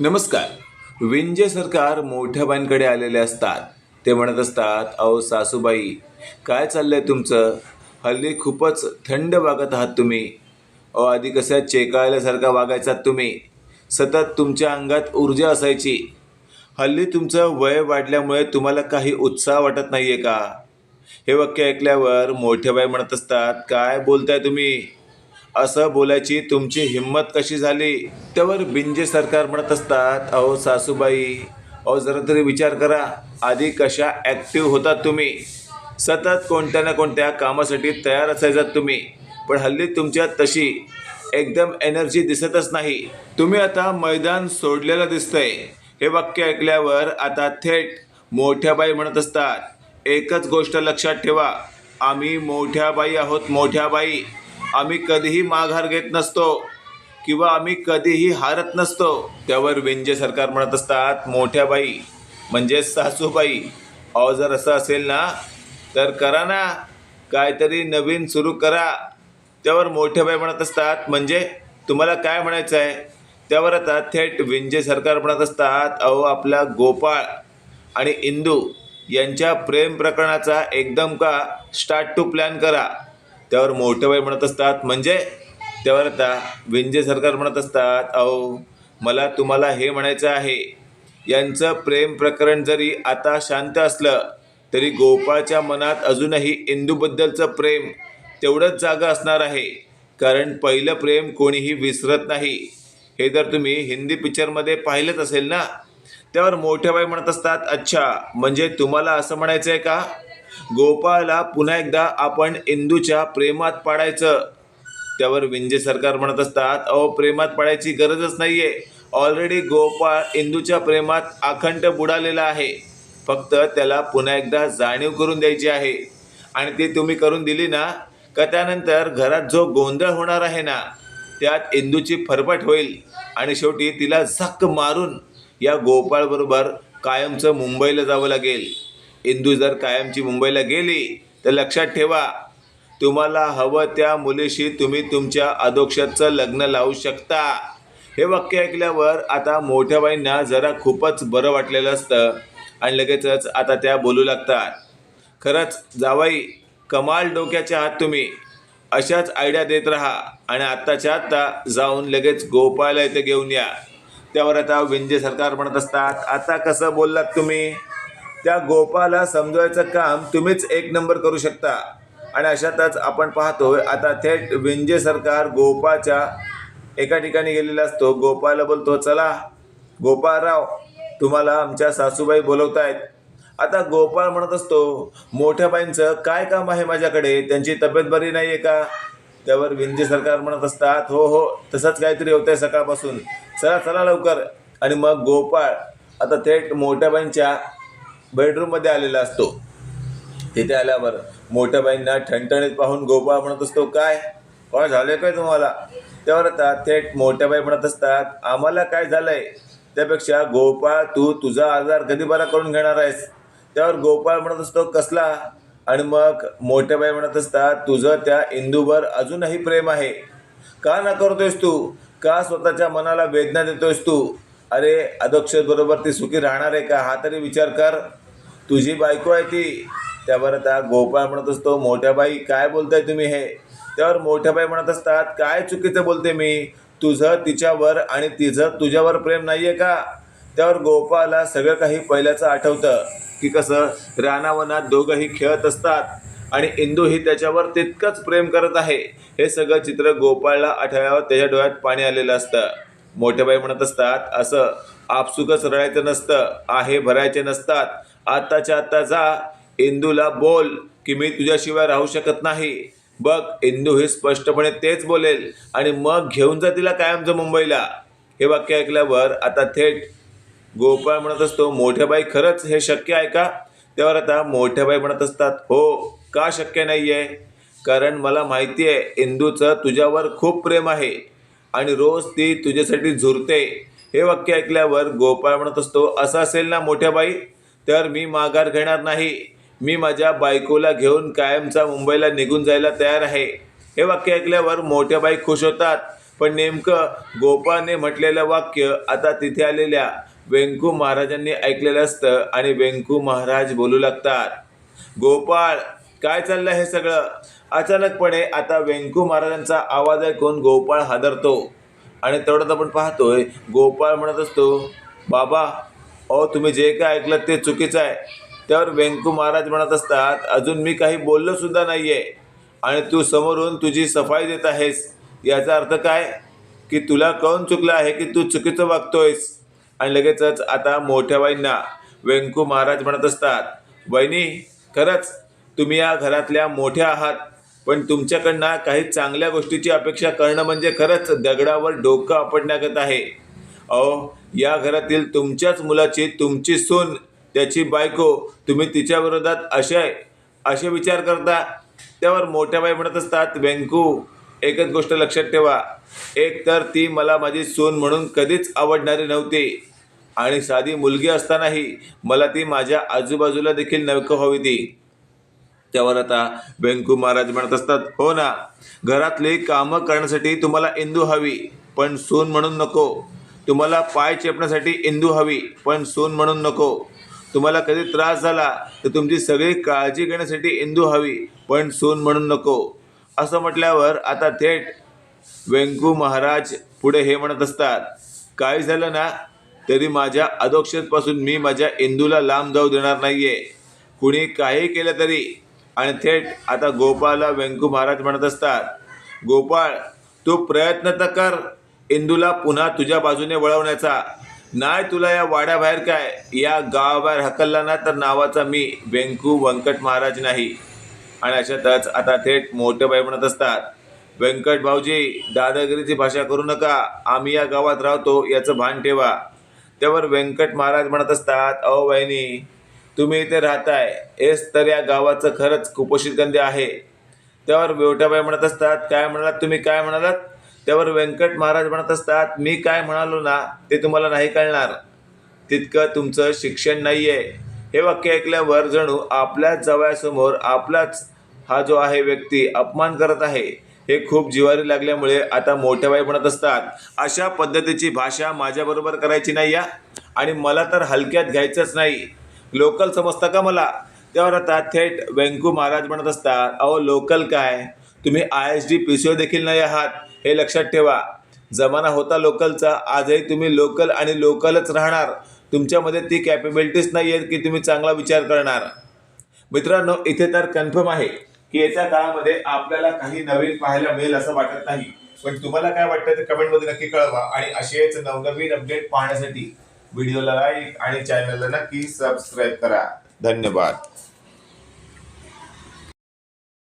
नमस्कार. विंजे सरकार मोठ्या बाईंकडे आलेले असतात. ते म्हणत असतात, अहो सासूबाई, काय चाललंय तुमचं? हल्ली खूपच थंड वागत आहात तुम्ही. अहो आधी कशा चेकाळल्यासारखा वागायचात तुम्ही. सतत तुमच्या अंगात ऊर्जा असायची. हल्ली तुमचं वय वाढल्यामुळे तुम्हाला काही उत्साह वाटत नाहीये का? हे वाक्य ऐकल्यावर मोठ्या बाई म्हणत असतात, काय बोलताय तुम्ही? असं बोलायची तुमची हिंमत कशी झाली? त्यावर बिंजे सरकार म्हणत असतात, अहो सासूबाई, अहो जरा तरी विचार करा. आधी कशा ॲक्टिव्ह होतात तुम्ही. सतत कोणत्या ना कोणत्या कामासाठी तयार असायचात तुम्ही. पण हल्ली तुमच्यात तशी एकदम एनर्जी दिसतच नाही. तुम्ही आता मैदान सोडलेलं दिसतंय. हे वाक्य ऐकल्यावर आता थेट मोठ्या बाई म्हणत असतात, एकच गोष्ट लक्षात ठेवा, आम्ही मोठ्या बाई आहोत, मोठ्या बाई. आम्ही कधीही माघार घेत नसतो किंवा आम्ही कधीही हारत नसतो. त्यावर विंजे सरकार म्हणत असतात, मोठ्या बाई म्हणजे सासूबाई, अहो जर असं असेल ना तर करा ना, काहीतरी नवीन सुरू करा. त्यावर मोठ्या बाई म्हणत असतात, म्हणजे तुम्हाला काय म्हणायचं आहे? त्यावर आता थेट विंजे सरकार म्हणत असतात, अहो आपला गोपाळ आणि इंदू यांच्या प्रेम प्रकरणाचा एकदम का स्टार्ट टू प्लॅन करा. त्यावर मोठेबाई म्हणत असतात, म्हणजे? त्यावर आता विंजे सरकार म्हणत असतात, अहो मला तुम्हाला हे म्हणायचं आहे, यांचं प्रेम प्रकरण जरी आता शांत असलं तरी गोपाळच्या मनात अजूनही इंदूबद्दलचं प्रेम तेवढंच जागं असणार आहे. कारण पहिलं प्रेम कोणीही विसरत नाही. हे जर तुम्ही हिंदी पिक्चरमध्ये पाहिलंच असेल ना. त्यावर मोठ्याबाई म्हणत असतात, अच्छा, म्हणजे तुम्हाला असं म्हणायचं आहे का, गोपाळला पुन्हा एकदा आपण इंदूच्या प्रेमात पाडायचं? त्यावर विंजे सरकार म्हणत असतात, अहो प्रेमात पाडायची गरजच नाहीये. ऑलरेडी गोपाळ इंदूच्या प्रेमात अखंड बुडालेला आहे. फक्त त्याला पुन्हा एकदा जाणीव करून द्यायची आहे. आणि ती तुम्ही करून दिली ना का त्यानंतर घरात जो गोंधळ होणार आहे ना त्यात इंदूची फरफट होईल आणि शेवटी तिला झक मारून या गोपाळबरोबर कायमचं मुंबईला जावं लागेल. इंदू जर कायमची मुंबईला गेली तर लक्षात ठेवा, तुम्हाला हवं त्या मुलीशी तुम्ही तुमच्या अधोक्षाचं लग्न लावू शकता. हे वाक्य ऐकल्यावर आता मोठ्या बाईंना जरा खूपच बरं वाटलेलं असतं आणि लगेचच आता त्या बोलू लागतात, खरंच जावाई, कमाल डोक्याचे आहात तुम्ही. अशाच आयडिया देत राहा आणि आत्ताच्या आत्ता जाऊन लगेच गोपाळला इथे घेऊन या. त्यावर आता विंजे सरकार म्हणत असतात, आता कसं बोललात तुम्ही? त्या गोपाळला समजवायचं काम तुम्हीच एक नंबर करू शकता. आणि अशातच आपण पाहतोय आता थेट विंजे सरकार गोपाळच्या एका ठिकाणी गेलेला असतो. गोपाळला बोलतो, चला गोपाळराव, तुम्हाला आमच्या सासूबाई बोलवतायत. आता गोपाळ म्हणत असतो, मोठ्या बाईंचं काय काम आहे माझ्याकडे, त्यांची तब्येत बरी नाही आहे का? त्यावर विंजे सरकार म्हणत असतात, हो हो, तसंच काहीतरी होतंय सकाळपासून, चला चला लवकर. आणि मग गोपाळ आता थेट मोठ्या बाईंच्या बेडरूममध्ये आलेला असतो. तिथे आल्यावर मोठ्या बाईंना ठणठणीत पाहून गोपाळ म्हणत असतो, काय झालंय काय तुम्हाला? त्यावर आता थेट मोठ्या बाई म्हणत असतात, आम्हाला काय झालंय त्यापेक्षा गोपाळ तू तुझा आजार कधी बरा करून घेणार आहेस? त्यावर गोपाळ म्हणत असतो, कसला? आणि मग मोठ्या बाई म्हणत असतात, तुझं त्या इंदूवर अजूनही प्रेम आहे. का ना करतोयस तू? का स्वतःच्या मनाला वेदना देतोयस तू? अरे अधोक्षर बरोबर ती सुखी राहणार आहे का, हा तरी विचार कर. तुझी बायको आहे ती. त्यावर आता गोपाळ म्हणत असतो, मोठ्या बाई काय बोलताय तुम्ही हे? त्यावर मोठ्या बाई म्हणत असतात, काय चुकीचं बोलते मी? तुझं तिच्यावर आणि तिचं तुझ्यावर प्रेम नाहीये का? त्यावर गोपाळला सगळं काही पहिल्याचं आठवतं की कसं रानावनात दोघंही खेळत असतात आणि इंदूही त्याच्यावर तितकंच प्रेम करत आहे. हे सगळं चित्र गोपाळला आठवल्यावर त्याच्या डोळ्यात पाणी आलेलं असतं. मोठ्या बाई म्हणत असतात, असं आपसुकच रडायचं नसतं, आहे भरायचे नसतात. आत्ताच्या आत्ता जा, इंदूला बोल की मी तुझ्याशिवाय राहू शकत नाही. बघ इंदू हे स्पष्टपणे तेच बोलेल आणि मग घेऊन जा तिला कायमचं मुंबईला. हे वाक्य ऐकल्यावर आता थेट गोपाळ म्हणत असतो, मोठ्याबाई खरंच हे शक्य आहे का? त्यावर आता मोठ्याबाई म्हणत असतात, हो, का शक्य नाही आहे? कारण मला माहिती आहे इंदूचं तुझ्यावर खूप प्रेम आहे आणि रोज ती तुझ्यासाठी झुरते. हे वाक्य ऐकल्यावर गोपाळ म्हणत असतो, असं असेल ना मोठ्याबाई, तर मी माघार घेणार नाही. मी माझ्या बायकोला घेऊन कायमचा मुंबईला निघून जायला तयार आहे. हे वाक्य ऐकल्यावर मोठ्या बाई खुश होतात पण नेमकं गोपाळने म्हटलेलं वाक्य आता तिथे आलेल्या वेंकू महाराजांनी ऐकलेलं असतं आणि वेंकू महाराज बोलू लागतात, गोपाळ काय चाललं हे सगळं? अचानकपणे आता वेंकू महाराजांचा आवाज ऐकून गोपाळ हादरतो आणि तेवढ्यात आपण पाहतोय गोपाळ म्हणत असतो, बाबा तुम्ही जे काय ऐकलं ते चुकीचं आहे. त्यावर वेंकू महाराज म्हणत असतात, अजून मी काही बोललो सुद्धा नाहीये आणि तू समोरून तुझी सफाई देत आहेस. याचा अर्थ काय की तुला कळून चुकलं आहे की तू चुकीचं वागतोयस. आणि लगेचच आता मोठ्या बाईंना वेंकू महाराज म्हणत असतात, वहिनी खरंच तुम्ही या घरातल्या मोठ्या आहात, पण तुमच्याकडनं काही चांगल्या गोष्टीची अपेक्षा करणं म्हणजे खरंच दगडावर डोकं आपटण्यागत आहे. या घरातील तुमच्याच मुलाची तुमची सून त्याची बायको तुम्ही तिच्या विरोधात असे विचार करता. त्यावर मोठ्याबाई म्हणत असतात, वेंकू एकच गोष्ट लक्षात ठेवा, एक तर ती मला माझी सून म्हणून कधीच आवडणारी नव्हती आणि साधी मुलगी असतानाही मला ती माझ्या आजूबाजूला देखील नको हवी ती. त्यावर आता वेंकू महाराज म्हणत असतात, हो ना, घरातली कामं करण्यासाठी तुम्हाला इंदू हवी पण सून म्हणून नको. तुम्हाला पाय चेपण्यासाठी इंदू हवी पण सून म्हणून नको. तुम्हाला कधी त्रास झाला तर तुमची सगळी काळजी घेण्यासाठी इंदू हवी पण सून म्हणून नको. असं म्हटल्यावर आता थेट वेंकू महाराज पुढे हे म्हणत असतात, काय झालं ना तरी माझ्या अधोक्षजपासून मी माझ्या इंदूला लांब जाऊ देणार नाहीये, कुणी काही केलं तरी. आणि थेट आता गोपाळला वेंकू महाराज म्हणत असतात, गोपाळ तू प्रयत्न तर कर इंदूला पुन्हा तुझ्या बाजूने वळवण्याचा. नाही तुला या वाड्याबाहेर काय या गावाबाहेर हकलला ना तर नावाचा मी वेंकू व्यंकट महाराज नाही. आणि अशातच आता थेट मोठे बाई म्हणत असतात, व्यंकट भाऊजी दादागिरीची भाषा करू नका, आम्ही या गावात राहतो याचं भान ठेवा. त्यावर व्यंकट महाराज म्हणत असतात, अहो बहिणी तुम्ही इथे राहताय हेच तर या गावाचं खरंच कुपोषितगंध आहे. त्यावर मोठ्याबाई म्हणत असतात, काय म्हणालात तुम्ही, काय म्हणालात? त्यावर व्यंकट महाराज म्हणत असतात, मी काय म्हणालो ना ते तुम्हाला नाही कळणार, तितकं तुमचं शिक्षण नाहीये. हे वाक्य ऐकल्यावर जणू आपल्याच जवळसमोर आपलाच हा जो आहे व्यक्ती अपमान करत आहे हे खूप जिव्हारी लागल्यामुळे आता मोठ्याबाई म्हणत असतात, अशा पद्धतीची भाषा माझ्याबरोबर करायची नाही या, आणि मला तर हलक्यात घ्यायचंच नाही, लोकल समजता का मला? त्यावर आता थेट वेंकू महाराज म्हणत असतात, अहो लोकल काय, तुम्ही ISD PCO देखील नाही आहात हे लक्षात ठेवा. जमाना होता लोकलचा, आजही तुम्ही लोकल आणि लोकलच राहणार. तुमच्यामध्ये ती कॅपेबिलिटीज नाही आहे की तुम्ही चांगला विचार करणार. मित्रांनो इथे तर कन्फर्म आहे की येत्या काळामध्ये आपल्याला काही नवीन पाहायला मिळेल असं वाटत नाही, पण तुम्हाला काय वाटतं ते कमेंटमध्ये नक्की कळवा. आणि असेच नवनवीन अपडेट पाहण्यासाठी व्हिडिओला लाईक आणि चॅनलला नक्की सबस्क्राईब करा. धन्यवाद.